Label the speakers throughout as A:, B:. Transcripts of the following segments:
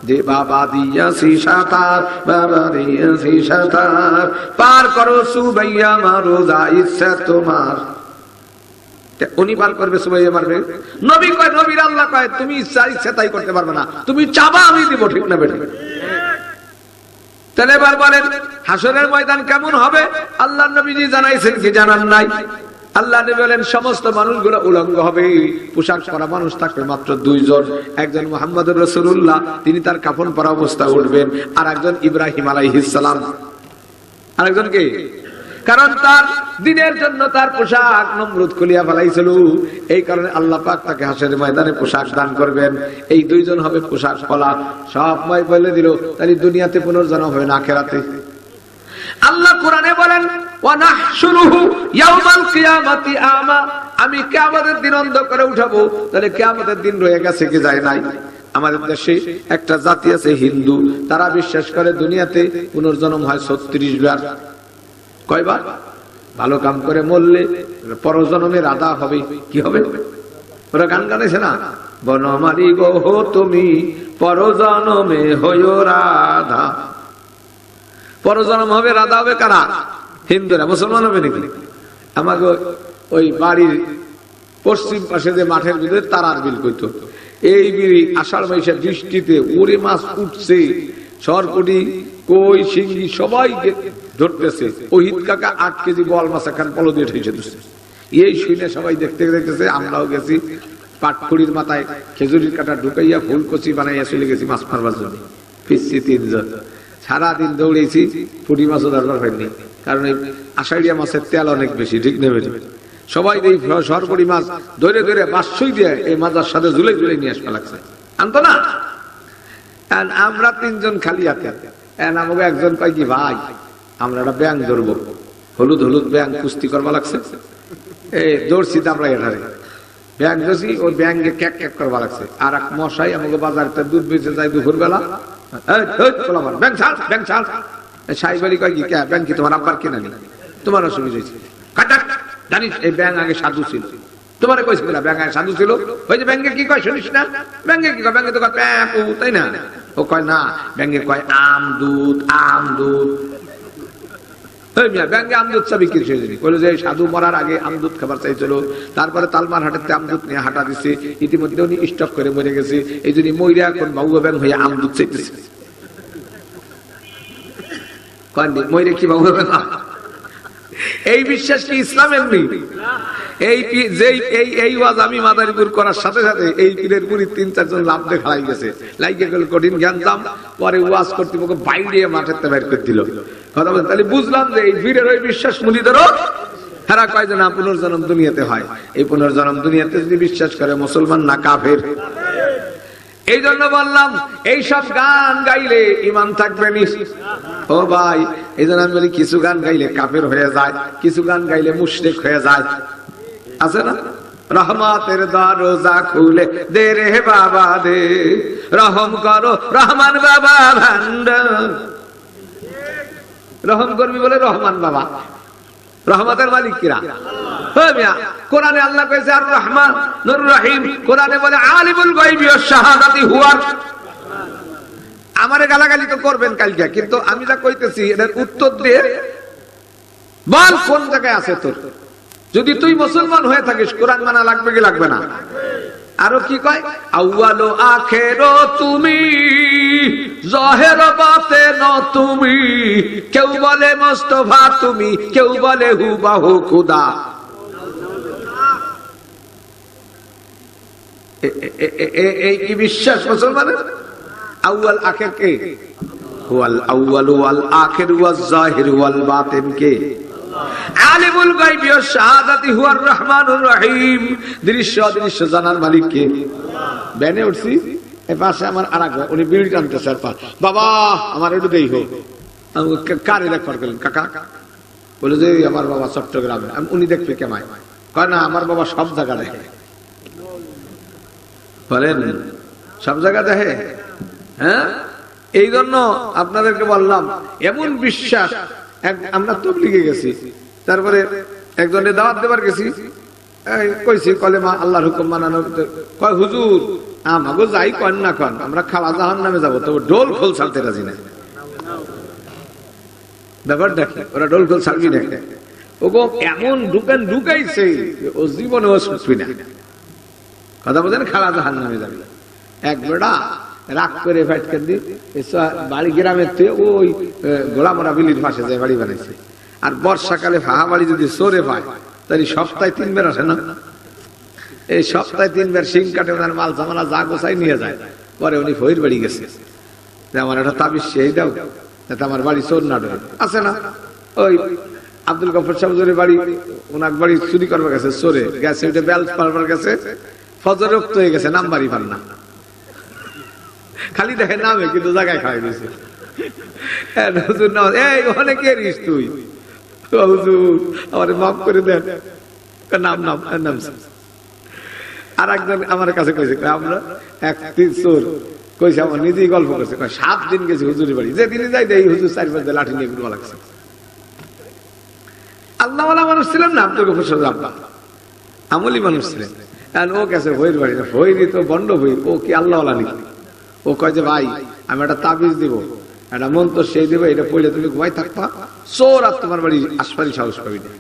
A: যে বাবা দিয়াছি সাঁতার, বাবা দিয়াছি সাঁতার, পার করো সুবাইয়া মারো যা ইচ্ছা তোমার। উনি পার করবে, সুবাইয়া মারবে? নবী কয়, নবীর আল্লাহ কয় তুমি ইচ্ছা ইচ্ছা তাই করতে পারবে না, তুমি চাবা আমি দিব, ঠিক না বেঠিক? তাহলে এবার বলেন হাসরের ময়দান কেমন হবে? আল্লাহ নবীজি জানাইছেন কি জানান নাই? আল্লাহ নবী বলেন সমস্ত মানুষগুলো উলঙ্গ হবে, পোশাক পরা মানুষ থাকবে মাত্র দুইজন। একজন মুহাম্মদুর রাসূলুল্লাহ, তিনি তার কাফন পরা অবস্থায় উঠবেন, আর একজন ইব্রাহিম আলাইহিস সালাম। আরেকজন কে? কারণ তার দিনের জন্য তার পোশাক নমরুদ খুলিয়া ফেলাইছিল, এই কারণে আল্লাহ পাক তাকে হাসরের ময়দানে পোশাক দান করবেন। এই দুইজন হবে পোশাক পরা। সব মাই বলে দিল, তাহলে দুনিয়াতে পুনর্জন্ম হবে না আখিরাতে? আল্লাহ কোরআনে বলেন ওয়া নাহশুরুহু ইয়াউমাল কিয়ামাতি আমা, আমি কিয়ামতের দিন অন্ধ করে উঠাবো। তাহলে কিয়ামতের দিন রয়ে গেছে কি যায় নাই? আমাদের দেশে একটা জাতি আছে হিন্দু, তারা বিশ্বাস করে দুনিয়াতে পুনর্জন্ম হয় 36 বার। কয়বার? ভালো কাম করে মরলে পরজন্মে রাধা হবে। কি হবে? ওরা গান গাইছে না, বনমালী গো তুমি পরজন্মে হইও রাধা। পরজন্ম হবে রাধা হবে কারা? হিন্দুরা। মুসলমান হবে নাকি? আমাকে ওই বাড়ির পশ্চিম পাশে যে মাঠের ভিতরে তারার বিল কইতো, এই বিল আষাঢ় মাসের বৃষ্টিতে ওরে মাছ উঠছে, সরপুটি কই শিঙ্গি সবাই ধরতেছে। ওহিদ কাকা 8 কেজি বল মাছ এখন পলো দিয়ে ঠেসে দিচ্ছে। এই শুনে সবাই দেখতে দেখতেছে। আমরাও গেছি পাটখড়ির মাথায় খেজুরির কাটা ঢুকাইয়া ফুলকচি বানাইয়া চলে গেছি মাছ মারবার জন্য। ফিরছি 3 জন, সারাদিন দৌড়েছি, পুঁটি মাছও দরকার হয়নি, কারণ এই আষাঢ়িয়া মাছের তেল অনেক বেশি, ঠিক নেবে? সবাই এই সরপুরি মাছ ধরে ধরে বাঁশই দিয়ে এই মাজার সাথে ঝুলে ঝুলে নিয়ে আসা লাগছে, আনতো না। আমরা 3 জন খালি হাতে। আমাকে একজন কয় কি ভাই আমরা একটা ব্যাং ধরবো, হলুদ হলুদ ব্যাং কুস্তি করবা লাগছে। দৌড়ছি আমরা এখানে ব্যাং ধরছি, ওই ব্যাংকে ক্যাক ক্যাক করবা লাগছে। আর এক মশাই আমাকে বাজারতে দুধ বেঁচে যায় দুপুর বেলা, ব্যাং ছাড় ব্যাং ছাড়। সাই বাড়ি কয় কি ব্যাং কি তোমার আব্বার কেনা নি, তোমার অসুবিধা হয়েছে? জানিস এই ব্যাং আগে সাধু ছিল, তোমার কইছিল ব্যাং আগে সাধু ছিল। ওই যে ব্যাংকে কি কয় শুনিস না? ব্যাংকে কি কয়? ব্যাংকে তো কয় প্যাপু, তাই না? ও কয় না, ব্যাংকে কয় আম দুধ, আম দুধ। ব্যাংকে আমদুধ চা বিক্রি করে যে সাধু মরার আগে আমদুধ খাবার চাইছিল, তারপরে তালমার হাটের আমদুধ নিয়ে হাঁটা দিচ্ছে। ইতিমধ্যে উনি স্টক করে মরে গেছে, এই জন্য মইরা এখন বাবু ব্যাং হয়ে আমদুধ চাইতেছে। মইরে কি বাবু ব্যাং? এই বিশ্বাস কি ইসলামের নেই? এই ওয়াজ আমি মাদারীপুর করার সাথে সাথে এই পীরের মুরিদ 3-4 জন লাভ দেখে হারাই গেছে, লাইকে গেল কঠিন জ্ঞান দাম। পরে ওয়াজ কর্তৃপক্ষ বাইরে মাঠের বের করে দিল। কথা বলেন, তাহলে বুঝলাম যে এই পীরের ওই বিশ্বাস মুরিদেরও হেরা কয় যে না পুনর্জন্ম দুনিয়াতে হয়। এই পুনর্জন্ম দুনিয়াতে যদি বিশ্বাস করে মুসলমান না কাফের? এই জন্য বললাম এইসব গান গাইলে ইমান থাকবে নি। ও ভাই, এই জন্য আমি বলি কিছু গান গাইলে কাফের হয়ে যায়, কিছু গান গাইলে মুশরিক হয়ে যায়, আছে না? রহমতের দরজা খুলে দে রে বাবা দে, রহম করো রহমান বাবা ভান্ডার। রহম করবি বলে রহমান বাবা, রহমতের মালিক কিরা? কোরআনে আল্লাহ কইছে আর রহমান নুর রহিম, কোরআনে বলে আলিমুল গায়বি ওয়াশ শাহাদাতি হুয়া। আমারে গালাগালি তো করবেন কালকে, কিন্তু আমি যা কইতেছি এর উত্তর দিয়ে বল কোন জায়গায় আছে তোর। যদি তুই মুসলমান হয়ে থাকিস কোরআন মানা লাগবে কি লাগবে না? আরো কি কয়? আউয়াল ও আখেরো তুমি, জাহের বাতেন তুমি, কেউ বলে মুস্তাফা তুমি, কেউ বলে হুবাহু খুদা। এই কি বিশ্বাস মুসলমানের? আউয়াল আখির কে? হুয়াল আউয়াল ওয়াল আখির ওয়াজ জাহির ওয়াল বাতিন কে? আলিমুল গায়বি ওয়াশ শাহাদাতি হুয়ার রহমানুর রহিম। দৃশ্য অদৃশ্য জানার মালিক কে? বেনে উঠছি এই পাশে আমার আরেক ভাই, উনি বিড়ি টানতেছে। বাবা আমার একটু দেই হোক। আমি কারে রেকর্ড করলেন কাকা? বলে যে আমার বাবা চট্টগ্রামে। উনি দেখবে কেমায়? কয় না আমার বাবা সব জায়গা দেখে। বলেন সব জায়গা দেখে? হ্যাঁ, এই জন্য আপনাদেরকে বললাম এমন বিশ্বাস। আমরা তবলিগে গেছি, তারপরে একজনের দাওয়াত দেবার গেছি, কইছি কলেমা আল্লাহর হুকুম মানানো। কয় হুজুর আমাগো যাই কন না কন, আমরা খাওয়া জাহান্নামে যাবো, তবে ডোল খোল ছাড়তে রাজি না। ব্যাপারটা কি, ওরা ডোল খোল ছাড়বি না। ওগো এমন ঢুকাইছে ও জীবনে ও শুনবি না, কথা বলেন, খাওয়া জাহান্নামে যাবে। এক বেড়া রাগ করে ফাটকে দি বাড়ি গ্রামের থেকে ওই গোলামরা বিলির পাশে যায় বাড়ি বানাইছে। আর বর্ষাকালে ফাহা বাড়ি যদি চোরে পায় তাহলে সপ্তাহে 3 বার আসে না, এই সপ্তাহে 3 বার শিং কাটে, ওনার মাল জামালা যা গোছাই নিয়ে যায়। পরে উনি ফইর বাড়ি গেছে, আমার একটা তাবিজ সেই দাও যাতে আমার বাড়ি চোর না ঢোকে, আছে না? ওই আব্দুল গফর সাহেবের বাড়ি, ওনার বাড়ি চুরি করবার গেছে, চোরে গেছে, ওইটা বেল পারবার গেছে, ফজর রক্ত হয়ে গেছে, নাম বাড়ি পান না, খালি দেখে নামে কিন্তু জায়গায় খাওয়াই দিয়েছে। এই অনেকের তুই হুজুর আমার মাফ করে দেন, নাম নাম নাম। আর একজন আমার কাছে কইছে, আমরা এক চোর কইছে, আমার নিজেই গল্প করছে, 7 দিন গেছি হুজুরের বাড়ি, যেদিনই যাই এই হুজুর 4-5 লাঠি নিয়ে ঘুরবা লাগছে। আল্লাহওয়ালা মানুষ ছিলেন না আব্দুল গফর সাহেব, আব্বা আমলি মানুষ ছিলেন। ও গেছে ভৈর বাড়ি, না ভৈরি তো বন্ড ভৈর, ও কি আল্লাহওয়ালা নাকি? ও কয় যে ভাই আমি একটা তাবিজ দিব, একটা মন্ত্র সেই দিব, এটা পড়লে তুমি ঘুমাই থাকবা, চোর আর তোমার বাড়ি আসবারই সাহস পাবি না।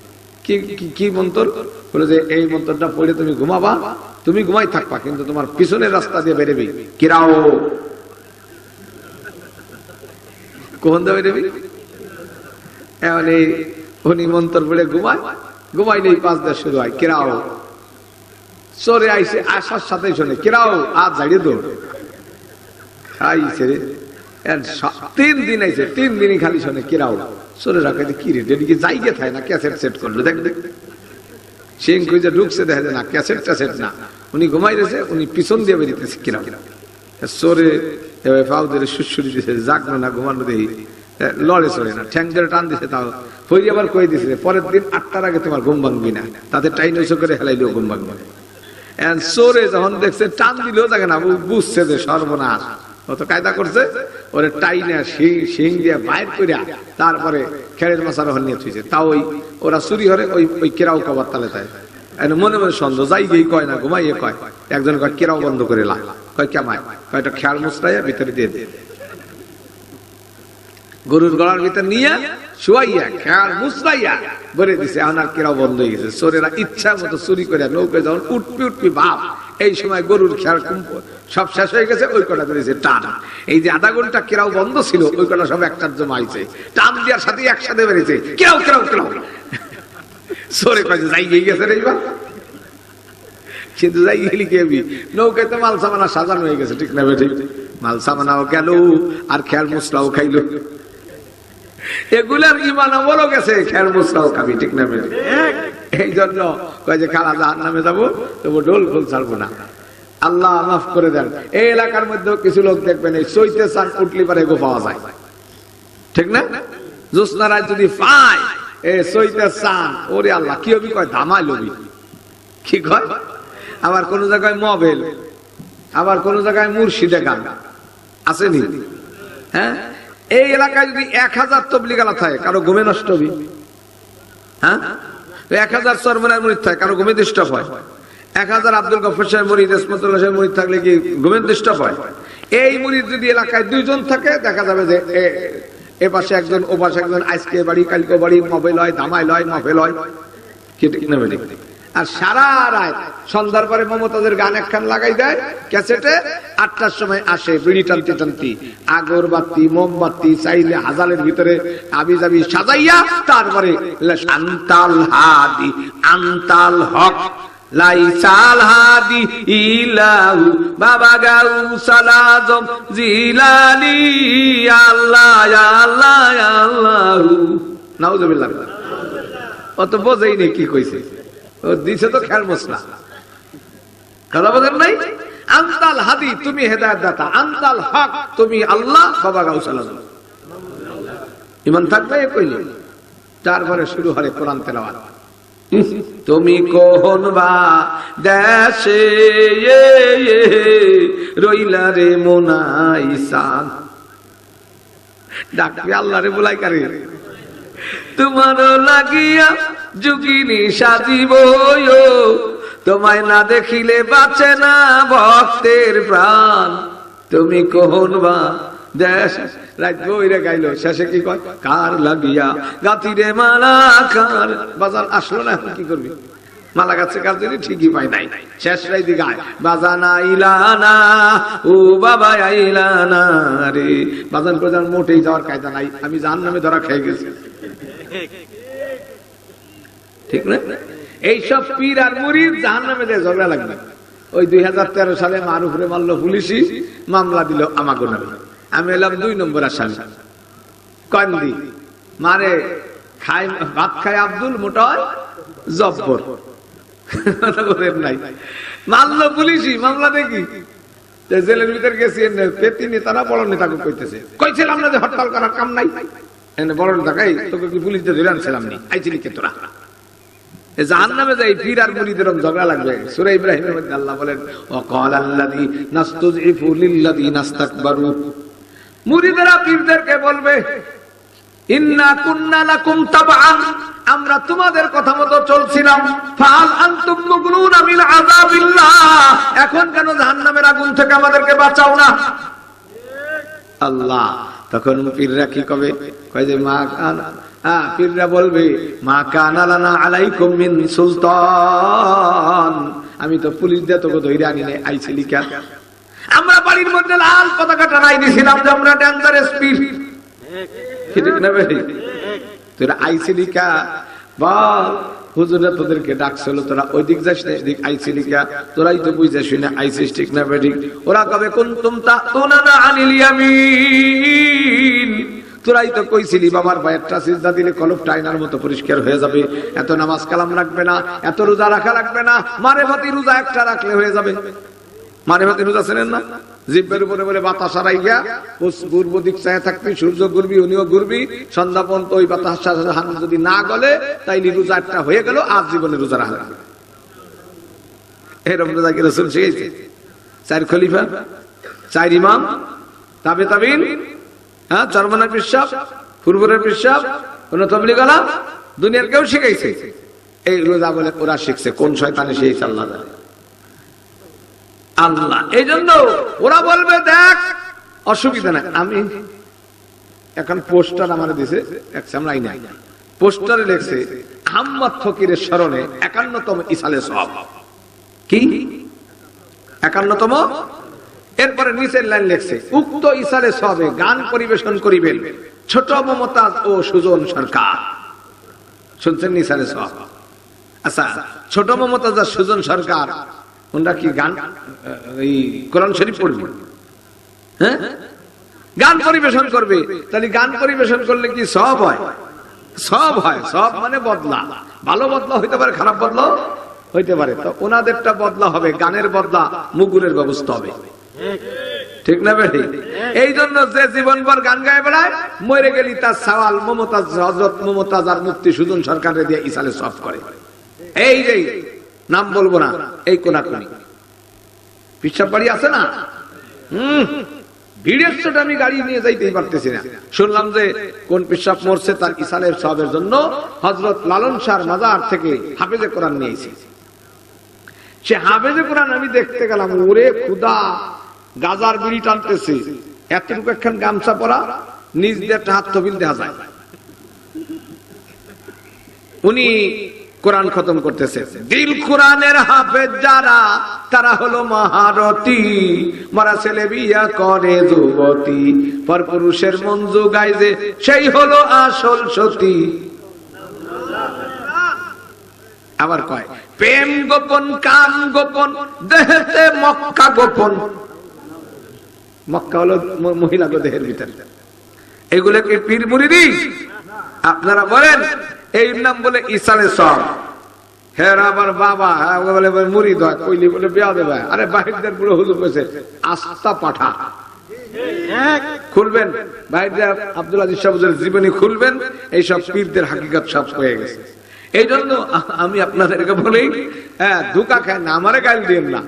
A: কি মন্ত্র? বলে যে এই মন্ত্রটা পড়লে তুমি ঘুমাবা, তুমি ঘুমাই থাকবা, কিন্তু তোমার পিছনের রাস্তা দিয়ে বেরোবি, কিরাও কোন দিয়ে বেরোবি? এমন এই উনি মন্ত্র পড়ে ঘুমাই নেই, 5 দিন শুরু হয় কিরাও, চোরে আইসে আসার সাথে শোনে কিরাও, আজ ঝাড়িয়ে দৌড় খাইছে রে। 3 দিন আইছে, 3 দিনই খালি শোনে কিরাও। চোরে রাখে কি রে, এদিকে জায়গা থাকে না, ক্যাসেট সেট করলো, দেখ সিং খুঁজে ঢুকছে, দেখা যায় না ক্যাসেট ট্যাসেট না, উনি ঘুমাই রয়েছে, উনি পিছন দিয়ে বেরিয়েছে কিরাও। চোরে পাও ধরে সুসুরি দিছে, জাগলো না, ঘুমানো দেই লড়ে চড়ে না, ঠ্যাং ধরে টান দিছে, তাও ফইরি আবার কয়ে দিছে পরের দিন 8টার আগে তোমার ঘুম ভাঙবি না, তাতে টাইন ওইসব করে হেলাইলেও ঘুম ভাঙবে। চোরে যখন দেখছে টান দিলেও থাকে না, বুঝছে যে সর্বনাশ, অত কায়দা করছে, ওরে টাইনা শিং দিয়ে বাইর করে তারপরে খেড়ের মাছার হল নিয়ে থুইছে। তাও ওরা চুরি হরে ওই কেরাও কবার তালে তাই মনে মনে সন্দেহ, যাই গিয়ে কয় না, ঘুমাইয়ে কয়, একজন কয় কেরাও বন্ধ করে লা, কয় কেমায়, কয়টা খেয়াল মুসরাইয়া ভিতরে দিয়ে দিয়ে গরুর গলার ভিতর নিয়ে শুয়াইয়া খেয়াল মুসরাইয়া বলে দিছে, এখন আর কেরাও বন্ধ হয়ে গেছে। চোরেরা ইচ্ছা মতো চুরি করে নৌকায় যখন উঠপি বাপ, এই সময় গরুর খেয়াল সব শেষ হয়ে গেছে, ওই কটা ধরেছে টান। এই যে আধা ঘন্টা কেরাও বন্ধ ছিল, ওই কটা সব একটার জমা হয়েছে, টান দেওয়ার সাথে একসাথে বেড়েছে, কেরাও কেরাও কেরাও। চোরে কয়েছে যাই গিয়ে গেছে রে, কিন্তু যাই গেলি কেবি নৌকায় তো মাল সামানা সাজানো হয়ে গেছে, ঠিক না বেঠিক? মাল সামানাও গেল আর খেয়াল মুসরাও খাইল, এগুলার ইমান আমলও গেছে, খেয়াল মুসরাও খাবি, ঠিক না বেঠিক? এই জন্য কয় যে খালা জাহান্নামে যাবো, তবু ডোল খোল ছাড়বো না। আল্লাহ মাফ করে দেন। এই এলাকার মধ্যেও কিছু লোক দেখবেন এই চৈতে চান উঠলি পারে গো পাওয়া যায়, ঠিক না? জ্যোৎস্না রাত যদি পায় এ চৈতে চান, ওরে আল্লাহ কি হবি, কয় ধামাই লবি, কি কয়? আবার কোন জায়গায় মবেল, আবার কোন জায়গায় মুর্শিদে গান আসেনি? হ্যাঁ, এই এলাকায় যদি 1000 তবলিগালা থাকে, কারো ঘুমে নষ্ট হবি? হ্যাঁ, 1000 সরমনার মুরিদ থাকে, কারো ঘুমে ডিস্টার্ব হয়? 1000 আব্দুল গফর সাহেব মুরিদ, ইসমতুল্লাহ সাহেব মুরিদ থাকলে কি ঘুমে ডিস্টার্ব হয়? এই মুরিদ যদি এলাকায় 2 জন থাকে, দেখা যাবে যে এ পাশে একজন, ও পাশে একজন, আজকে বাড়ি কালকে বাড়ি, মবেল হয়, ধামাইল হয়, মফেল হয়, কি ঠিক না বেঠিক? আর সারা রাত সন্ধ্যার পরে মমতাজের গান একখান লাগাই দেয় ক্যাসেটে, 8টার সময় আসে বিড়ি টানতে টানতে, আগরবাতি মোমবাতি চাইলে হাজালের ভিতরে আবি যাবি সাজাইয়া, তারপরে আন্তাল হাদি আন্তাল হক লাইসাল হাদি ইলাহু বাবা গাউসাল আজম জিলানী আল্লাহ আল্লাহ আল্লাহু নাউজুবিল্লাহ। অত বোঝেই নেই কি কইছে, ও দিছে তো খেয়াল মশলা, কথা বলেন নাই? আনতাল হাদি, তুমি হেদায়েত দাতা, আনতাল হক, তুমি আল্লাহ বাবা গাউসাল আজম। ইমান থাকবে কইলে, তারপরে শুরু হয় কোরআন তেলাওয়াত। তুমি কোন বা দেশে রইলা রে মোনাইসান, ডাকবে আল্লাহ রে বলাই কারে, তোমার লাগিয়া যুগিনী সাজিব তোমায় না দেখিলে বাঁচে না ভক্তের প্রাণ, তুমি কহন বা দেশ রাত বইরে গাইলো, শেষে কি কয়, কার লাগিয়া গাতিরে মালা কার। বাজান আসলো না, এখন কি করবি, মালা গাছে কার জন্য ঠিকই পাই নাই, শেষ রাইতে গায় বাজান আইলানা ও বাবা আইলানা রে। বাজান প্রধান মোটেই যাওয়ার কায়দা নাই, আমি জাহান্নামে ধরা খেয়ে গেছি, ঠিক না? এইসব পীর আর মুরিদ জাহান্নামে দিয়ে ঝগড়া লাগবে। ওই 2013 সালে মারুফরে মারলো পুলিশি, মামলা দিল আমাকে নামে, আমি এলাম 2 নম্বর আসামি। কান্দি মারে খাই, ভাত খায় আব্দুল, মোটা হয় জব্বর, নাই মারলো পুলিশি, মামলা দেখি জেলের ভিতর গেছি, পেতি নেতারা বড় নেতাকে কইতেছে, কইছিলাম না যে হরতাল করার কাম নাই, বড় নেতা কাই তোকে কি পুলিশ দিয়ে ধরে আনছিলাম নি, আইছিলি কে তোরা? জাহান্নামে যাই পীর আর মুরিদের ঝগড়া লাগবে। সূরা ইব্রাহিমের মধ্যে আল্লাহ বলেন, ওয়াকাল আল্লাযী নাস্তুযইফু লিল্লাযীনা ইসতাকবারু, মুরিদরা পীরদেরকে বলবে, ইন্না কুন্না লাকুম তাবআন, আমরা তোমাদের কথা মতো চলছিলাম, ফাল আনতুম মুগনুনা মিন আযাবিল্লাহ, এখন কেন জাহান্নামের আগুন থেকে আমাদেরকে বাঁচাও না? আল্লাহ তখন পীররা কি কবে, কয় যে মা কানা, পীররা বলবে, মা কানা লানা আলাইকুম মিন সুলতান, আমি তো পুলিশ দিয়ে তোকে ধরে আনি নাই, আইছিলি কেন? আমরা বাড়ির মধ্যে লাল পতাকা টানাই দিয়েছিলাম যে আমরা ডেঞ্জারাস পীর, ঠিক না ভাই? তোরা আইছিলি কা বল, হুজুরা তোদেরকে ডাকছিল, তোরা ওই দিক যাস না, এদিক আইছিলি কা? তোরাই তো বুঝাস না আইছিস, ঠিক না ভাই? ওরা কবে কুনতুম তাতুনা আনিল ইয়ামিন, তোরাই তো কইছিলি বাবার পায়েরটা সিজদা দিলে কলবটা আয়নার মতো পরিষ্কার হয়ে যাবে, এত নামাজ কালাম রাখবে না, এত রোজা রাখা লাগবে না, মারেফাতি রোজা একটা রাখলে হয়ে যাবে। মারেফাতি রোজা ছিলেন না, জিব্বের উপরে বলে বাতাস হারাই গিয়া পূর্ব দিক চায় থাকবি, সূর্য ঘুরবি, উনিও ঘুরবি, সন্ধ্যা পর্যন্ত ওই বাতাস যদি না গলে তাইলে রোজা একটা হয়ে গেল, আজ জীবনে রোজা রাখা। এরকম রোজা কি রাসূল শিখাইছে? 4 খলিফা, 4 ইমাম, তাবে তাবিন, হ্যাঁ, চরমনার পিসাব, ফুরফুরের পিসাব, কোন তবলিগ আলা দুনিয়ার কেউ শিখাইছে? এই রোজা বলে ওরা শিখছে, কোন শয়তানে সেই আল্লাহ জানে। আল্লাহ এই জন্য ওরা বলবে, দেখ অসুবিধা নাই, আমি এখন পোস্টার আমার দিছে, এক সামলাই নাই, পোস্টারে লেখছে আহমদ ফকিরের স্মরণে 51তম ইসালে সওয়াব। কি 51তম? এরপরে নিচের লাইন লেখছে, উক্ত ইসালে সওয়াবে গান পরিবেশন করিবেন ছোট মমতাজ ও সুজন সরকার। শুনছেন ইসালে সওয়াব? আচ্ছা, ছোট মমতাজ আর সুজন সরকার ওনারা কি গান, এই কোরআন শরীফ পড়বে? হ্যাঁ, গান পরিবেশন করবে, তাহলে গান পরিবেশন করলে কি সওয়াব হয়? সওয়াব হয়। সওয়াব মানে বদলা, ভালো বদলা হইতে পারে, খারাপ বদলা হইতে পারে। তো ওনাদেরটা বদলা হবে, গানের বদলা মুগুরের ব্যবস্থা হবে, ঠিক না ভাই? এই জন্য যে জীবনভর গান গায়ে বেড়ায়, মরে গেলি তার সওয়াল মমতাজ, হযরত মমতাজ আর মুফতি সুজন সরকারে দিয়ে ইসালে সওয়াব করে। এই যে নাম বলবো না, এই কোনাকুনি পিসাব বাড়ি আছে না, ভিড়ের চোটে আমি গাড়ি নিয়ে যাইতেই পারতেছি না। শুনলাম যে কোন পিসাব মরছে, তার ইসালের সওয়াবের জন্য হযরত লালন শাহর মাজার থেকে হাফেজে কোরআন নিয়েছি। সে হাফেজে কোরআন আমি দেখতে গেলাম, ওরে খুদা, গাজার বিড়ি টানতেছে, এতটুকু একখান গামছা পরা, নিজ দিয়ে একটা হাত তবিল দেখা যায়। উনি কোরআন খতম করতেছে, দিল কোরআনের হাফেজ যারা, তারা হলো মহারতী, মারা ছেলে বিয়া করে যুবতী, পরপুরুষের মন জোগায় যে, সেই হলো আসল সতী। আবার কয়, প্রেম গোপন, কাম গোপন, দেহেতে মক্কা গোপন। মক্কা হলো মহিলা দেহের ভিতরে। এগুলো কি পীর মুরিদি? আপনারা বলেন এই নাম বলে ইসালে সওয়াব। হ্যাঁ, আবার বাবা বলে মুরিদ হয়, কইলি বলে বিয়া দেবে। আরে বাহিরদের পুরো হুজুর কইছে আস্তা পাঠা। খুলবেন বাহিরদের আব্দুল আজিজ সাহেবের জীবনী খুলবেন, এইসব পীরদের হাকিকত সব হয়ে গেছে। এই জন্য আমি আপনাদেরকে বলি, হ্যাঁ, ধোঁকা খায় না, আমারে গাল দিন না,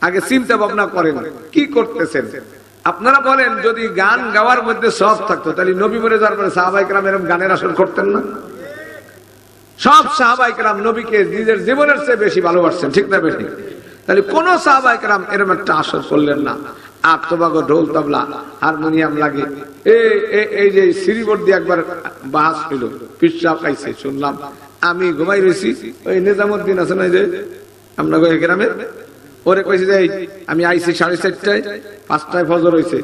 A: আগে চিন্তা ভাবনা করেন কি করতেছেন। আপনারা বলেন, যদি গান গাওয়ার মধ্যে সওয়াব থাকতো, তাহলে নবী মরে যাওয়ার পরে সাহাবায়ে কেরাম এরকম গানের আসর করতেন না? সব সাহাবায়ে কেরাম নবীকে নিজের জীবনের চেয়ে বেশি ভালোবাসছেন, ঠিক না বেশি? তাহলে কোন সাহাবায়ে কেরাম এরকম একটা আসর করলেন না। আর তোমাকে ঢোল তবলা হারমোনিয়াম লাগে। এই যে শ্রীবর্দী একবার বাস হইল, পিসাব খাইছে শুনলাম, আমি ঘুমাই রয়েছি, ওই নিজামুদ্দিন আছে না যে আমরা গ্রামের, ওরে কইছে যে আমি আইছি 4:30টায়, 5টায় ফজর হয়েছে,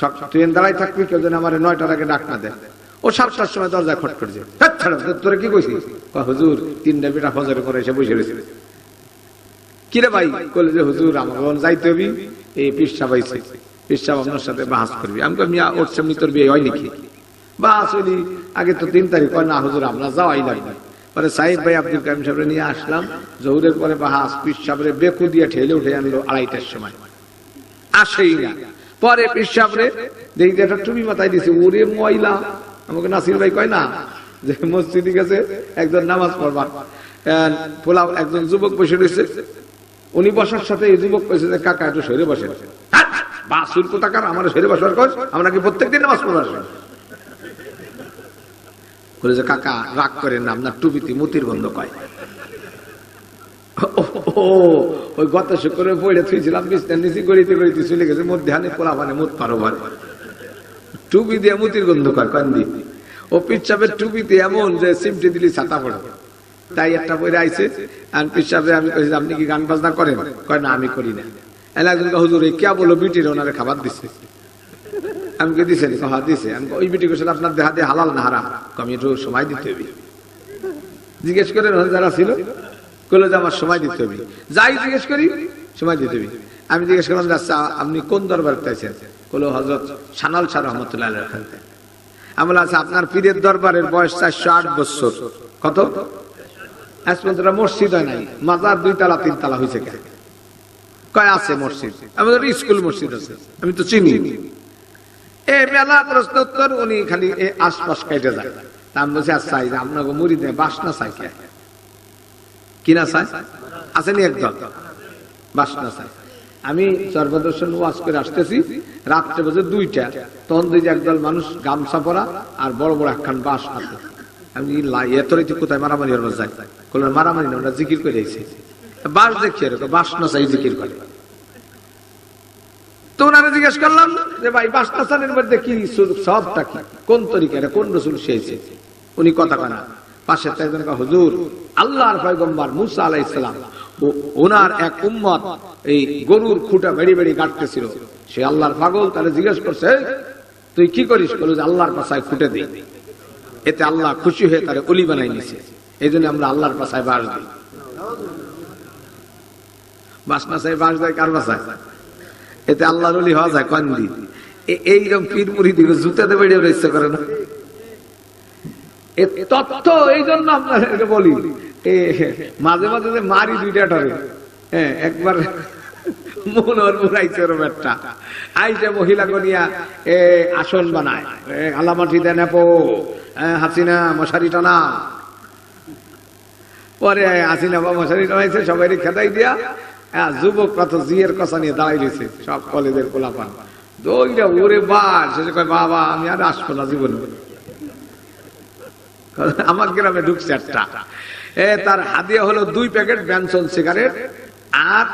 A: সব ট্রেন দাঁড়াই থাকবি, কেউ যেন আমার 9টার আগে ডাক না দেয়। ও 7টার সময় দরজা খট করছে, তোরে কি কইছিস? হুজুর 3টা বেটা ফজরের পরে এসে বসে রয়েছে। কিরে ভাই? কইলে যে হুজুর আমার যাইতে হবি, এই পিসাব আইছে, পিসাব আপনার সাথে বাহাস করবি। আমি কই মিয়া ওর সামনে তোর বিয়ে হয় নাকি? বাস হইলি আগে তো 3 তারিখ। কয় না হুজুর আমরা যাওয়াই লাগবে। পরে সাহেব ভাই আব্দুল কারিম সাহেবরে নিয়ে আসলাম, জহুরের পরে বাহাস পিসাবরে বেকু দিয়ে ঠেলে উঠে আনলো 2:30টার সময়, আসেই না। পরে পিসাবরে দেখি একটা টুপি মাথায় দিছে, ওরে ময়লা। আমাকে নাসির ভাই কয় না যে মসজিদে গেছে একজন নামাজ পড়বা, পোলাও একজন যুবক বসে রয়েছে, উনি বসার সাথে এই যুবক কইছে যে কাকা একটু সরে বসে। বাসুর কোথাকার, আমার সরে বসার কর, আমরা কি প্রত্যেকদিন নামাজ পড়া আসি? বলে যে কাকা রাগ করেন না, আপনার টুপিতে মতির গন্ধ কয়। ওই গত শুক্রবার পড়ে থুইছিলাম, বিছনার নিচে গড়িতে গড়িতে চলে গেছে, মধ্যাহ্নে পোলা মানে মুত পারো ভারে টুপি দিয়ে মতির গন্ধ কয় কান্দি। ও পিসাবের টুপিতে এমন যে সিমটি দিলি ছাতা পড়ে, তাই একটা বইরে আইছে। আর পিসাবে আমি কইছি আপনি কি গান বাজনা করেন? কয় না আমি করি না। একজন হুজুর কে বলো বিটির ওনারে খাবার দিছে। আমি কে দিছে? হ্যাঁ দিছে। আমি ওই বিটি কইছেন আপনার দেহা দিয়ে হালাল না হারাম? আমি একটু সময় দিতে হবে। জিজ্ঞেস করেন যারা ছিল, কইলো যে আমার সময় দিতে হবে। যাই জিজ্ঞেস করি সময় দিতে হবে। আমি জিজ্ঞেস করলাম আচ্ছা আপনি কোন দরবারতে আছেন? কইলো হযরত সানাল শাহ রহমাতুল্লাহ আলাইহি ওখানে। আমি বললাম আচ্ছা আপনার পীরের দরবারের বয়স 408 বছর। কত? আজ পর্যন্ত মসজিদ হয় নাই, মাজার 2 তলা 3 তলা হয়েছে কেন? কয় আছে মসজিদ। আমাদের স্কুল মসজিদ আছে, আমি তো চিনি। এই মেলা প্রশ্ন উত্তর, উনি খালি আশপাশ কেটে যায়। তা আমি বলছি আচ্ছা আপনাকে মুরিদে বাসনা চাই কে? কিনা চাই আসেনি একদম বাসনা চাই। আমি সর্বদর্শন ওয়াজ করে আসতেছি, রাত্রে বাজে 2টা, তখন দেখি একদল মানুষ গামছা পরা আর বড় বড় একখান বাস হাতে। আমি এতটাই কোথায় মারামারি হওয়ার যায়? বললাম মারামারি না, ওরা জিকির করে আইছে। বাস দেখি এরকম বাসনা চাই জিকির করে। তো ওনারা জিজ্ঞেস করলাম যে ভাই বাসনা চানের মধ্যে কি সবটা কি, কোন তরিকায়, কোন রসুল শেষে? উনি কথা কয় না। পাশে একজন হুজুর আল্লাহর পয়গম্বর মুসা আলাইহিস সালাম, ওনার এক উম্মত এই গরুর খুঁটা বেড়ি বেড়ি কাটতেছিল, সে আল্লাহর পাগল। তাহলে জিজ্ঞেস করছে তুই কি করিস? বলে যে আল্লাহর পাশায় খুঁটে দিই, এতে আল্লাহ খুশি হয়ে তারে অলি বানাই নিছে, এই জন্য আমরা আল্লাহর পাশায় বাস দিই। বাসনা চাই বাস দেয় কার পাশায়? এতে আল্লাহর অলি হওয়া যায় কান্দি। এইরকম পীর মুড়ি দিকে জুতাতে বেড়ে ইচ্ছা করে না তথ্য। এই জন্য আপনার বলি মাঝে মাঝে যে মারি 2টা ধরে। হ্যাঁ একবার মনোর বুড়াইছে ওরম একটা আইসে মহিলা গনিয়া আসন বানায়, আলামাটি দেন হাসিনা মশারি টানা। পরে হাসিনা বা মশারি টানাইছে, সবাই খেদাই দিয়া যুবক কত জিয়ের কষা নিয়ে দাঁড়াই রয়েছে, সব কলেজের পোলাপান দইটা ওরে বার শেষে কয় বাবা আমি আর আসবো না জীবনে। আমার গ্রামে ঢুকছে একটা, তার হাদিয়া হলো 2 প্যাকেট ব্যানসন সিগারেট আর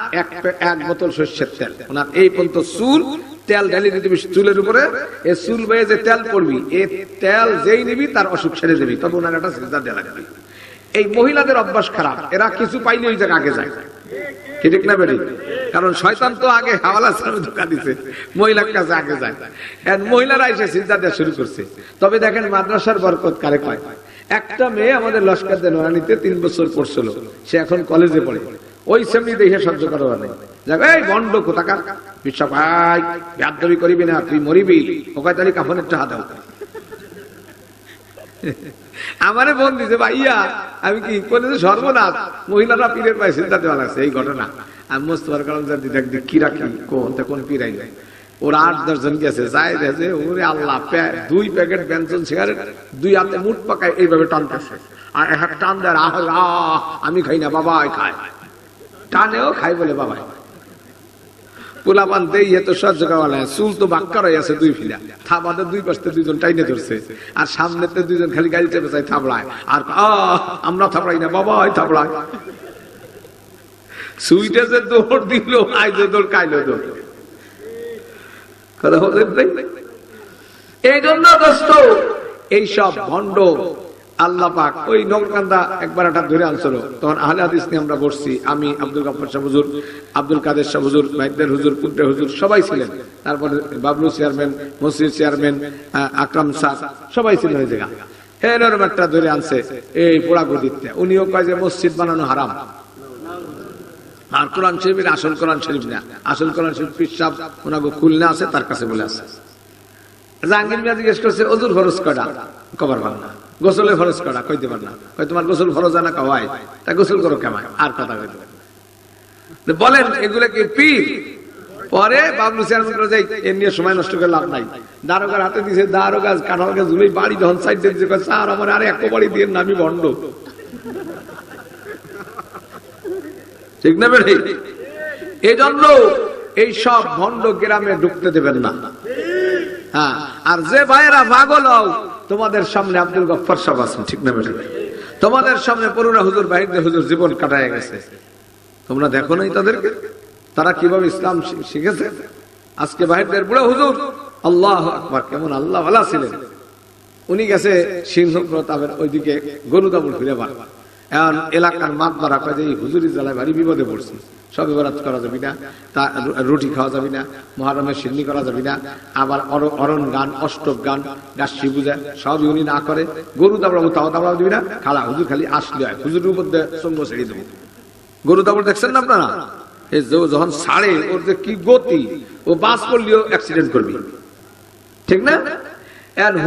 A: 1 বোতল সর্ষের তেল। ওনার এই পর্যন্ত চুল তেল ঢালি দিতে চুলের উপরে, এই চুল বয়ে যে তেল পড়বি, এই তেল যেই নিবি তার অসুখ ছেড়ে দিবি, তবে ওনার একটা সিজদা দেয়া লাগবে। এই মহিলাদের অভ্যাস খারাপ, এরা কিছু পাইলে ওই জায়গা আগে যায়, ঠিক না বেরি? কারণ শয়তান তো আগে হাওয়ালা সামনে ধোকা দিছে, মহিলার কাছে আগে যায়। মহিলারা এসে সিজদা দেওয়া শুরু করছে। তবে দেখেন মাদ্রাসার বরকত কারে পায়। একটা মেয়ে আমাদের লস্কর দেওয়ানিতে 3 বছর পড়ছিল, সে এখন কলেজে পড়ে। ওই সেমনি দেখে সহ্য করা নেই, এই বন্ড কোথাকার বিশ্বাস ভাই বেয়াদবি করিবি না, তুই মরিবি, ওকে তাহলে কাফনের টাকা দাও। আমারে বোন দিছে ভাইয়া, আমি কি কলেজে সর্বনাশ, মহিলারা পীরের পায়ে সিজদা দেওয়া লাগছে। এই ঘটনা আমি মোস্তফার কালাম দেখ কি রাখি কোন পীরাই নাই। ওরা 8-10 জন গেছে, যাই দেখে ওরে আল্লাহ 2 প্যাকেট বেনসন সিগারেট 2 হাতে মুঠ পাকায় এইভাবে টানতেছে, আর এক টান দেয় আমি খাই না বাবা খায়, টানেও খাই বলে বাবা। পোলাপান দেই এত সহ্য করা না, চুল তো বাক্কার হয়ে আছে দুই ফিলা, থাবাদের দুই পাশে দুইজন টাইনে ধরছে, আর সামনেতে দুইজন খালি গাড়ি চেপে চাই থাবড়ায়, আর আমরা থাবড়াই না বাবা থাবড়ায়। সুইটে যে দৌড় দিল, আইজো দৌড় কাইলো দৌড়। এই জন্য দোস্ত এইসব ভণ্ড আল্লাহ পাক ওই নগরকান্দা একবার একটা ধরে আনছিল, তখন আহলে হাদিস নিয়ে আমরা বসছি, আমি আব্দুল গফফার সাহেব হুজুর, আব্দুল কাদের সাহেব হুজুর, বাইদের হুজুর, কুন্টে হুজুর সবাই ছিলেন, তারপরে বাবলু চেয়ারম্যান, মসজিদ চেয়ারম্যান, আকরাম স্যার সবাই ছিলেন ওই জায়গা। এরকম একটা ধরে আনছে এই পোড়াগদিতে, উনিও কয় যে মসজিদ বানানো হারাম, আর কোরআন শরীফের আসল কোরআন শরীফ না, আসল কোরআন শরীফ পীর সাহেব ওনাকে খুলনা আছে, তার কাছে বলে আছে। জাহাঙ্গীর মিয়া জিজ্ঞেস করছে ওযুর ফরজ কয়টা, কবার পার না, গোসলে ফরজ কয়টা, কইতে পার না, কই তোমার গোসল ফরজ না কওয়াই, তা গোসল করো কেমন, আর কথা কইতে বলেন এগুলা কি পীর? পরে বাবলু চেয়ারম্যান করে যাই এ নিয়ে সময় নষ্ট করে লাভ নাই, দারোগার হাতে দিয়েছে, দারোগা কাঁঠাল গাছ ঝুলে বাড়ি যখন সাইড দিয়েছে, স্যার আমার আরে এক বাড়ি দিয়ে না, আমি ভণ্ড। ঠিক না বেড়ে? এই জন্য এই সব ভণ্ড গ্রামে ঢুকতে দেবেন না। হ্যাঁ, আর যে ভাইয়েরা পাগল হও, তোমাদের সামনে আব্দুল গফফার সাহেব আছেন, ঠিক না বেড়ে? তোমাদের সামনে পুরোনো হুজুর, বাইরে হুজুর জীবন কাটায় গেছে, তোমরা দেখো নাই তাদেরকে, তারা কিভাবে ইসলাম শিখেছে। আজকে বাইরের বুড়ো হুজুর আল্লাহু আকবার, কেমন আল্লাহ ওয়ালা ছিলেন। উনি গেছে সিংহ প্রতাপের ওইদিকে গরু দাবুল ফিরে বার, এখন এলাকার মাত মারা কয় যে এই হুজুরি জ্বালায় ভারী বিপদে পড়ছি, সবে বরাত করা যাবি না, তা রুটি খাওয়া যাবি না, মহরমের সিন্নি করা যাবি না, আবার অরণ গান, অষ্টক গান, রাশি পূজা সবই উনি না করে, গরু দাবড়াবো তাও দাবড়াবো দিবি না, খালা হুজুর খালি আসলে হয়, হুজুরের উপর সঙ্গ ছেড়ে দেবো। গরু দাবড় দেখছেন না আপনারা? যখন ছাড়ে ওর যে কি গতি, ও বাস করলেও অ্যাক্সিডেন্ট করবি, ঠিক না?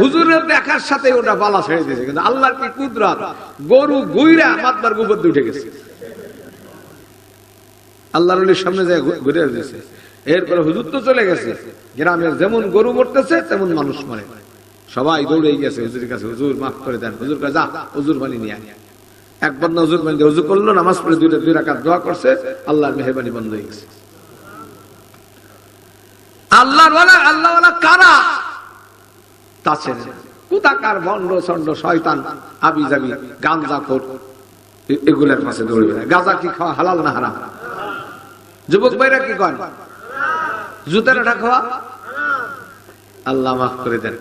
A: হুজুরের দেখার সাথে ওটা বালা ছেড়ে দিয়েছে, কিন্তু আল্লাহর কি কুদরত, গরু গুইরা মাতবার গোবর দিয়ে উঠে গেছে, আল্লাহর ওলির সামনে যায় ঘুরে দিয়েছে। এরপরে হুজুর তো চলে গেছে, গ্রামের যেমন গরু মরতেছে তেমন মানুষ মরে, সবাই দৌড়ে গেছে হুজুরের কাছে, হুজুর মাফ করে দেন, হুজুর কাছে যা হুজুর বানি নিয়ে আয়। একবার না হুজুর বানি হুজুর করলো, নামাজ পড়ে দুই রাকাত দোয়া করছে, আল্লাহর মেহেরবানি বন্ধ হয়ে গেছে। আল্লাহওয়ালা কারা তা ছেড়ে কোথাকার ভণ্ড চন্ড শয়তান আবি যাবি গাঁজাখোর এগুলোর পাশে দৌড়বে না। গাঁজা কি খাওয়া হালাল না হারাম? যুবক ভাইরা কি করেন? জুতার আঠা খাওয়া? আল্লাহ মাফ করে দেন।